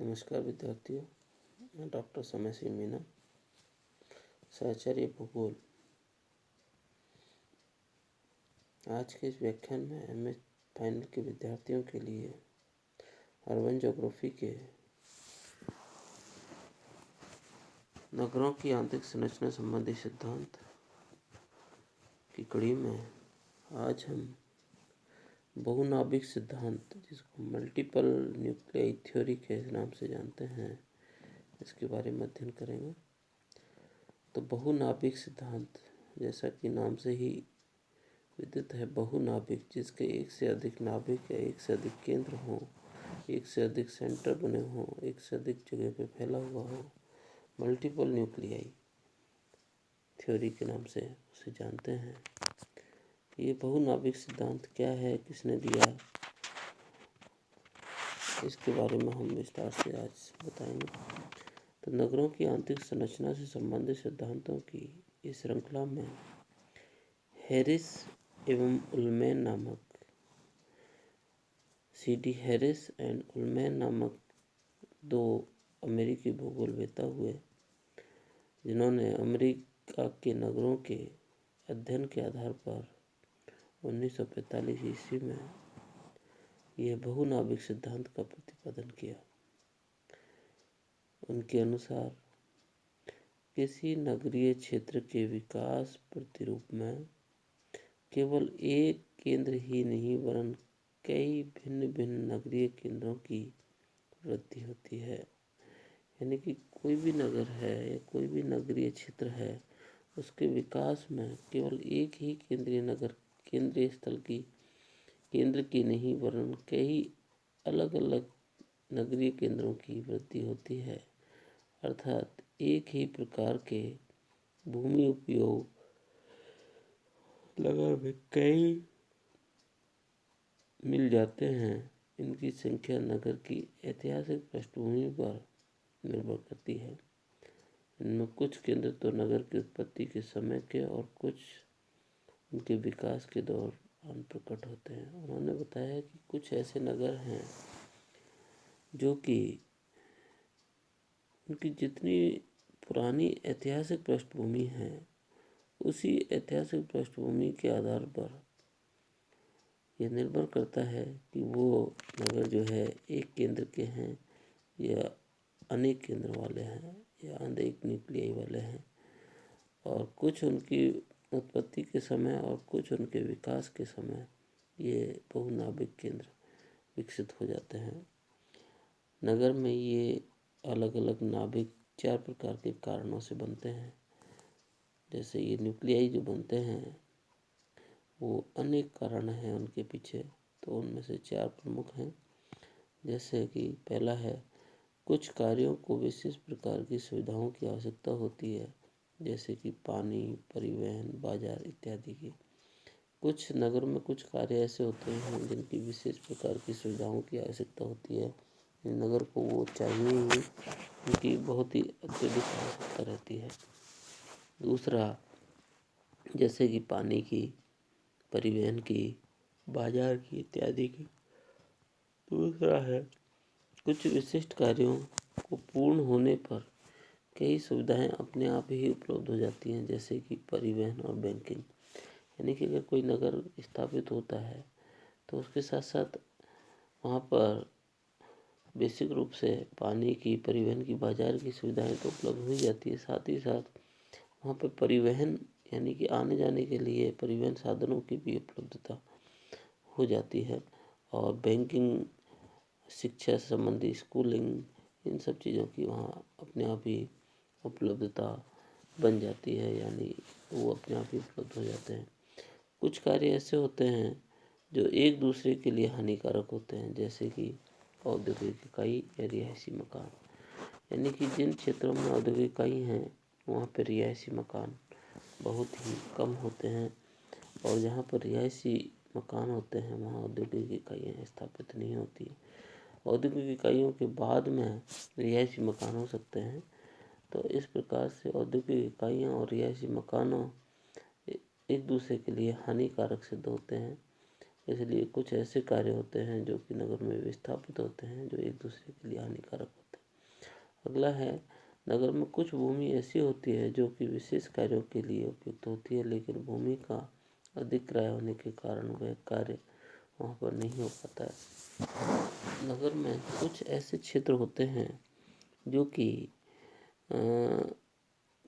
नमस्कार विद्यार्थियों, मैं डॉक्टर समय सिंह मीना, सहचार्य भूगोल। आज के इस व्याख्यान में एमए फाइनल के विद्यार्थियों के लिए अर्बन ज्योग्राफी के नगरों की आंतरिक संरचना संबंधी सिद्धांत की कड़ी में आज हम बहुनाभिक सिद्धांत, जिसको मल्टीपल न्यूक्लियाई थ्योरी के नाम से जानते हैं, इसके बारे में अध्ययन करेंगे। तो बहुनाभिक सिद्धांत, जैसा कि नाम से ही विदित है, बहुनाभिक जिसके एक से अधिक नाभिक या एक से अधिक केंद्र हों, एक से अधिक सेंटर बने हों, एक से अधिक जगह पे फैला हुआ हो, मल्टीपल न्यूक्लियाई थ्योरी के नाम से उसे जानते हैं। ये बहुनाभिक सिद्धांत क्या है, किसने दिया, इसके बारे में हम विस्तार से आज बताएंगे। तो नगरों की आंतरिक संरचना से संबंधित सिद्धांतों की इस श्रृंखला में हैरिस एवं उलमैन नामक C.D. हैरिस एंड उलमैन नामक दो अमेरिकी भूगोलवेत्ता हुए, जिन्होंने अमेरिका के नगरों के अध्ययन के आधार पर 1945 ईस्वी में यह बहुनाभिक सिद्धांत का प्रतिपादन किया। उनके अनुसार किसी नगरीय क्षेत्र के विकास प्रतिरूप में केवल एक केंद्र ही नहीं वरन कई भिन्न भिन्न नगरीय केंद्रों की वृद्धि होती है। यानी कि कोई भी नगर है या कोई भी नगरीय क्षेत्र है, उसके विकास में केवल एक ही केंद्रीय स्थल की केंद्र की नहीं वरन कई अलग अलग नगरीय केंद्रों की वृद्धि होती है। अर्थात एक ही प्रकार के भूमि उपयोग नगर में कई मिल जाते हैं। इनकी संख्या नगर की ऐतिहासिक पृष्ठभूमि पर निर्भर करती है। इनमें कुछ केंद्र तो नगर की उत्पत्ति के समय के और कुछ उनके विकास के दौरान प्रकट होते हैं। उन्होंने बताया कि कुछ ऐसे नगर हैं जो कि उनकी जितनी पुरानी ऐतिहासिक पृष्ठभूमि है, उसी ऐतिहासिक पृष्ठभूमि के आधार पर यह निर्भर करता है कि वो नगर जो है एक केंद्र के हैं या अनेक केंद्र वाले हैं या अनेक न्यूक्लियाई वाले हैं। और कुछ उनकी उत्पत्ति के समय और कुछ उनके विकास के समय ये बहुनाभिक केंद्र विकसित हो जाते हैं। नगर में ये अलग अलग नाभिक 4 प्रकार के कारणों से बनते हैं। जैसे ये न्यूक्लियाई जो बनते हैं वो अनेक कारण हैं उनके पीछे, तो उनमें से 4 प्रमुख हैं। जैसे कि पहला है, कुछ कार्यों को विशेष प्रकार की सुविधाओं की आवश्यकता होती है, जैसे कि पानी, परिवहन, बाजार इत्यादि की। कुछ नगर में कुछ कार्य ऐसे होते हैं जिनकी विशेष प्रकार की सुविधाओं की आवश्यकता होती है। नगर को वो चाहिए ही, उनकी बहुत ही अत्यधिक आवश्यकता रहती है। दूसरा, जैसे कि पानी की, परिवहन की, बाजार की इत्यादि की। दूसरा है, कुछ विशिष्ट कार्यों को पूर्ण होने पर कई सुविधाएं अपने आप ही उपलब्ध हो जाती हैं, जैसे कि परिवहन और बैंकिंग। यानी कि अगर कोई नगर स्थापित होता है तो उसके साथ साथ वहाँ पर बेसिक रूप से पानी की, परिवहन की, बाजार की सुविधाएं तो उपलब्ध हो जाती है। साथ ही साथ वहाँ पर परिवहन यानी कि आने जाने के लिए परिवहन साधनों की भी उपलब्धता हो जाती है। और बैंकिंग, शिक्षा संबंधी, स्कूलिंग, इन सब चीज़ों की वहाँ अपने आप ही उपलब्धता बन जाती है, यानी वो अपने आप ही उपलब्ध हो जाते हैं। कुछ कार्य ऐसे होते हैं जो एक दूसरे के लिए हानिकारक होते हैं, जैसे कि औद्योगिक इकाई या रिहायशी मकान। यानी कि जिन क्षेत्रों में औद्योगिक इकाई हैं वहाँ पर रिहायशी मकान बहुत ही कम होते हैं, और जहाँ पर रिहायशी मकान होते हैं वहाँ औद्योगिक इकाइयाँ स्थापित नहीं होती। औद्योगिक इकाइयों के बाद में रिहायशी मकान हो सकते हैं। तो इस प्रकार से औद्योगिक इकाइयाँ और रिहायशी मकानों एक दूसरे के लिए हानिकारक सिद्ध होते हैं। इसलिए कुछ ऐसे कार्य होते हैं जो कि नगर में विस्थापित होते हैं जो एक दूसरे के लिए हानिकारक होते हैं। अगला है, नगर में कुछ भूमि ऐसी होती है जो कि विशेष कार्यों के लिए उपयुक्त होती है, लेकिन भूमि का अधिक किराया होने के कारण वह कार्य वहाँ पर नहीं हो पाता है। नगर में कुछ ऐसे क्षेत्र होते हैं जो कि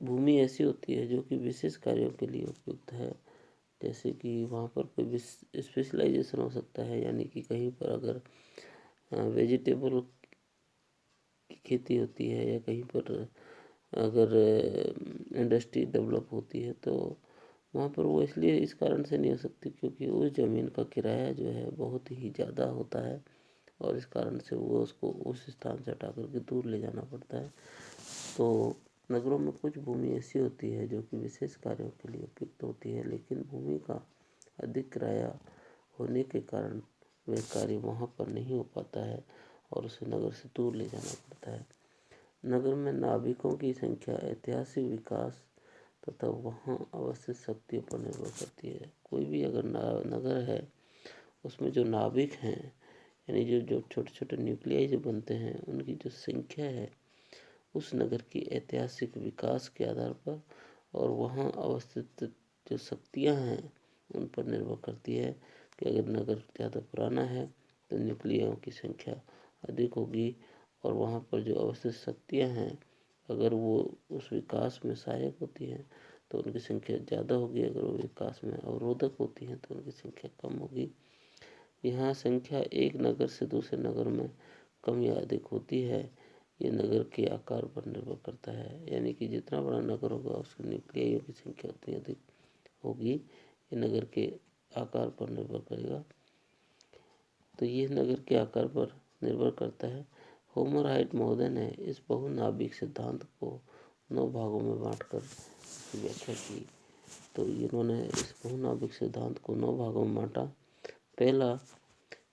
भूमि ऐसी होती है जो कि विशेष कार्यों के लिए उपयुक्त है, जैसे कि वहाँ पर कोई स्पेशलाइजेशन हो सकता है, यानी कि कहीं पर अगर वेजिटेबल की खेती होती है या कहीं पर अगर इंडस्ट्री डेवलप होती है तो वहाँ पर वो इसलिए इस कारण से नहीं हो सकती क्योंकि उस ज़मीन का किराया जो है बहुत ही ज़्यादा होता है और इस कारण से वो उसको उस स्थान से हटा करके दूर ले जाना पड़ता है। तो नगरों में कुछ भूमि ऐसी होती है जो कि विशेष कार्यों के लिए उपयुक्त होती है, लेकिन भूमि का अधिक किराया होने के कारण वह कार्य वहाँ पर नहीं हो पाता है और उसे नगर से दूर ले जाना पड़ता है। नगर में नाविकों की संख्या ऐतिहासिक विकास तथा वहाँ अवस्थित शक्तियों पर निर्भर करती है। कोई भी अगर नगर है उसमें जो नाविक हैं, यानी जो जो छोटे छोटे न्यूक्लियाई जो बनते हैं, उनकी जो संख्या है उस नगर की ऐतिहासिक विकास के आधार पर और वहाँ अवस्थित जो शक्तियाँ हैं उन पर निर्भर करती है कि अगर नगर ज़्यादा पुराना है तो न्यूक्लियाओं की संख्या अधिक होगी और वहाँ पर जो अवस्थित शक्तियाँ हैं अगर वो उस विकास में सहायक होती हैं तो उनकी संख्या ज़्यादा होगी, अगर वो विकास में अवरोधक होती हैं तो उनकी संख्या कम होगी। यहाँ संख्या एक नगर से दूसरे नगर में कम या अधिक होती है, ये नगर के आकार पर निर्भर करता है, यानी कि जितना बड़ा नगर होगा उसके न्यूक्लियाइयों की संख्या उतनी अधिक होगी। ये नगर के आकार पर निर्भर करेगा। तो ये नगर के आकार पर निर्भर करता है। होमर हाइट महोदय ने इस बहुनाभिक सिद्धांत को 9 भागों में बांटकर व्याख्या की। तो इन्होंने इस बहुनाभिक सिद्धांत को 9 भागों में बांटा। पहला,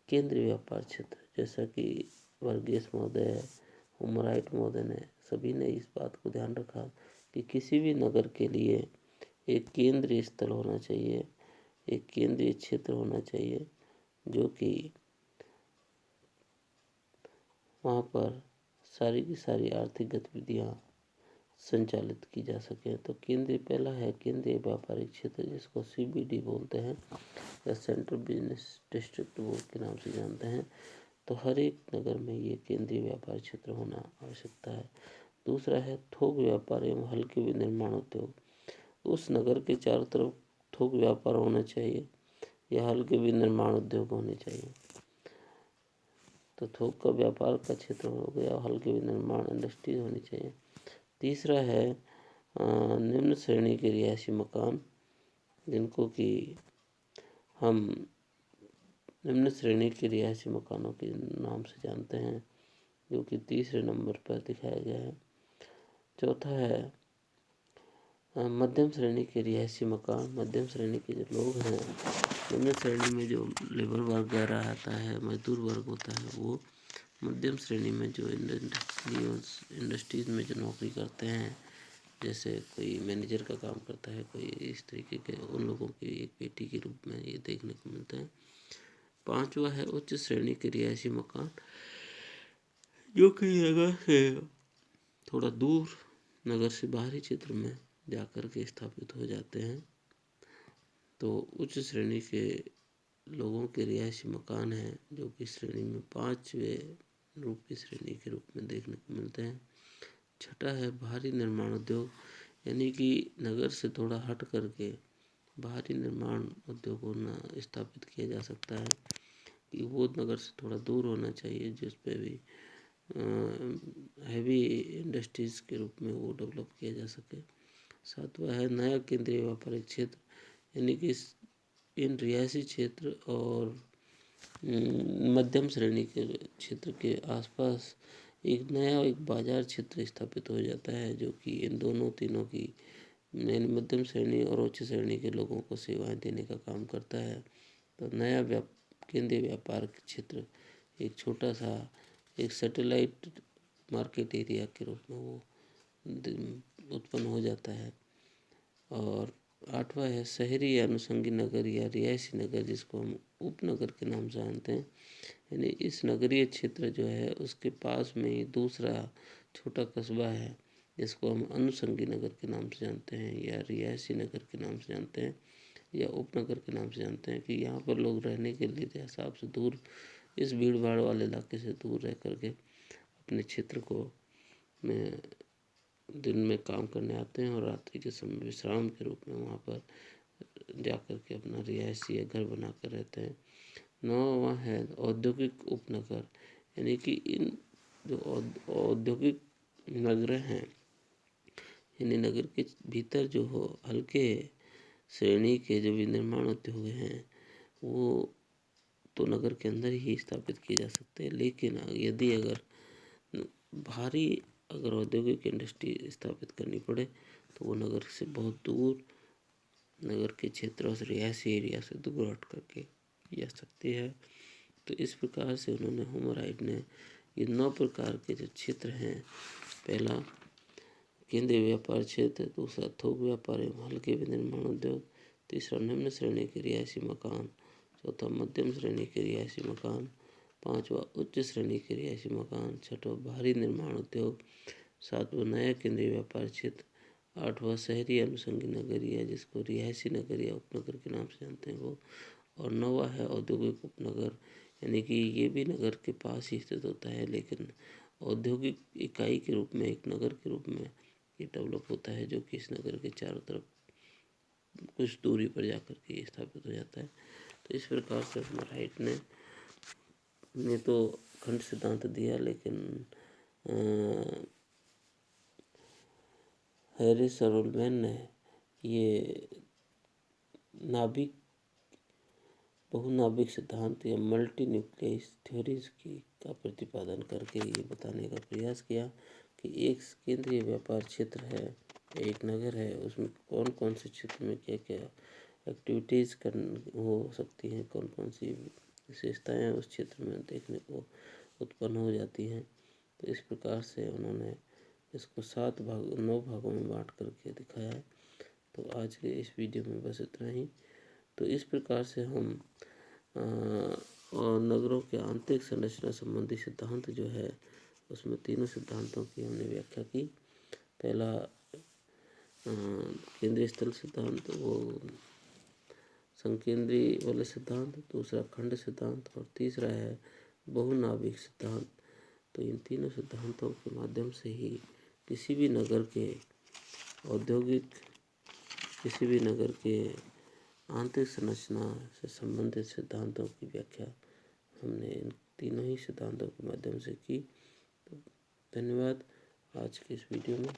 केंद्रीय व्यापार क्षेत्र, जैसा कि वर्गीस महोदय, होमर हाइट महोदय ने सभी ने इस बात को ध्यान रखा कि किसी भी नगर के लिए एक केंद्रीय स्थल होना चाहिए, एक केंद्रीय क्षेत्र होना चाहिए जो कि वहाँ पर सारी की सारी आर्थिक गतिविधियाँ संचालित की जा सके। तो पहला है केंद्रीय व्यापारिक क्षेत्र, जिसको CBD बोलते हैं या सेंट्रल बिजनेस डिस्ट्रिक्ट बोर्ड के नाम से जानते हैं। तो हर एक नगर में ये केंद्रीय व्यापार क्षेत्र होना आवश्यकता है। दूसरा है थोक व्यापार एवं हल्के विनिर्माण उद्योग। उस नगर के चारों तरफ थोक व्यापार होना चाहिए या हल्के विनिर्माण उद्योग होने चाहिए। तो थोक का व्यापार का क्षेत्र हो गया, हल्के विनिर्माण इंडस्ट्री होनी चाहिए। तीसरा है निम्न श्रेणी के रिहायशी मकान, जिनको कि हम निम्न श्रेणी के रिहायशी मकानों के नाम से जानते हैं, जो कि तीसरे नंबर पर दिखाया गया है। चौथा है मध्यम श्रेणी के रिहायशी मकान। मध्यम श्रेणी के जो लोग हैं, निम्न श्रेणी में जो लेबर वर्ग वगैरह आता है, मजदूर वर्ग होता है, वो मध्यम श्रेणी में जो इंडस्ट्रीज में जो नौकरी करते हैं, जैसे कोई मैनेजर का काम करता है, कोई इस तरीके के, उन लोगों की एक पेटी के रूप में ये देखने को मिलता है। पांचवा है उच्च श्रेणी के रिहायशी मकान, जो कि नगर से थोड़ा दूर, नगर से बाहरी क्षेत्र में जाकर के स्थापित हो जाते हैं। तो उच्च श्रेणी के लोगों के रिहायशी मकान हैं, जो कि श्रेणी में 5वें रूप की श्रेणी के रूप में देखने को मिलते हैं। छठा है भारी निर्माण उद्योग, यानी कि नगर से थोड़ा हट करके बाहरी निर्माण उद्योग होना स्थापित किया जा सकता है, कि वो नगर से थोड़ा दूर होना चाहिए, जिस पे भी हैवी इंडस्ट्रीज के रूप में वो डेवलप किया जा सके। सातवां है नया केंद्रीय व्यापारिक क्षेत्र, यानी कि इन रिहायशी क्षेत्र और मध्यम श्रेणी के क्षेत्र के आसपास एक नया एक बाजार क्षेत्र स्थापित हो जाता है, जो कि इन दोनों तीनों की यानी मध्यम श्रेणी और उच्च श्रेणी के लोगों को सेवाएं देने का काम करता है। तो नया केंद्रीय व्यापार क्षेत्र एक छोटा सा एक सैटेलाइट मार्केट एरिया के रूप में वो उत्पन्न हो जाता है। और आठवां है शहरी या अनुषंगी नगर या रिहायशी नगर, जिसको हम उपनगर के नाम से जानते हैं। यानी इस नगरीय क्षेत्र जो है उसके पास में ही दूसरा छोटा कस्बा है जिसको हम अनुषंगी नगर के नाम से जानते हैं या रिहायशी नगर के नाम से जानते हैं या उपनगर के नाम से जानते हैं, कि यहाँ पर लोग रहने के लिए हिसाब से दूर, इस भीड़ भाड़ वाले इलाके से दूर रह करके अपने क्षेत्र को में दिन में काम करने आते हैं और रात्रि के समय विश्राम के रूप में वहाँ पर जा कर के अपना रिहायशी या घर बना कर रहते हैं। 9वां है औद्योगिक उपनगर, यानी कि इन जो औद्योगिक नगर हैं, यानी नगर के भीतर जो हो हल्के श्रेणी के जो भी निर्माण उद्योग हैं वो तो नगर के अंदर ही स्थापित किए जा सकते हैं, लेकिन यदि अगर भारी औद्योगिक इंडस्ट्री स्थापित करनी पड़े तो वो नगर से बहुत दूर, नगर के क्षेत्रों से, रिहायशी एरिया से दूर हट करके की जा सकती है। तो इस प्रकार से उन्होंने ह्यूमन राइट ने ये 9 प्रकार के जो क्षेत्र हैं, पहला केंद्रीय व्यापार क्षेत्र, दूसरा थोक व्यापार एवं हल्के विनिर्माण उद्योग, तीसरा निम्न श्रेणी के रिहायशी मकान, चौथा मध्यम श्रेणी के रिहायशी मकान, पांचवा उच्च श्रेणी के रिहायशी मकान, छठवा भारी निर्माण उद्योग, सातवां नया केंद्रीय व्यापार क्षेत्र, आठवां शहरी अनुषंगी नगरीय जिसको रिहायशी नगर या उपनगर के नाम से जानते हैं वो, और 9वां है औद्योगिक उपनगर, यानी कि ये भी नगर के पास ही स्थित होता है लेकिन औद्योगिक इकाई के रूप में, एक नगर के रूप में ये डेवलप होता है, जो कि इस नगर के चारों तरफ कुछ दूरी पर जाकर के स्थापित हो जाता है। तो इस प्रकार से ह्यूमन राइट ने तो खंड सिद्धांत दिया, लेकिन हैरिस और उलमैन ने ये नाभिक बहुनाभिक सिद्धांत या मल्टी न्यूक्लियस थ्योरीज का प्रतिपादन करके ये बताने का प्रयास किया कि एक केंद्रीय व्यापार क्षेत्र है, एक नगर है, उसमें कौन कौन से क्षेत्र में क्या क्या एक्टिविटीज़ हो सकती हैं, कौन कौन सी विशेषताएँ उस क्षेत्र में देखने को उत्पन्न हो जाती हैं। तो इस प्रकार से उन्होंने इसको 9 भागों में बांट करके दिखाया है। तो आज के इस वीडियो में बस इतना ही। तो इस प्रकार से हम और नगरों के आंतरिक संरचना संबंधी सिद्धांत जो है उसमें तीनों सिद्धांतों की हमने व्याख्या की। पहला केंद्रीय स्थल सिद्धांत, वो संकेंद्री वाले सिद्धांत, दूसरा खंड सिद्धांत और तीसरा है बहुनाभिक सिद्धांत। तो इन तीनों सिद्धांतों के माध्यम से ही किसी भी नगर के आंतरिक संरचना से संबंधित सिद्धांतों की व्याख्या हमने इन तीनों ही सिद्धांतों के माध्यम से की। तो धन्यवाद आज के इस वीडियो में।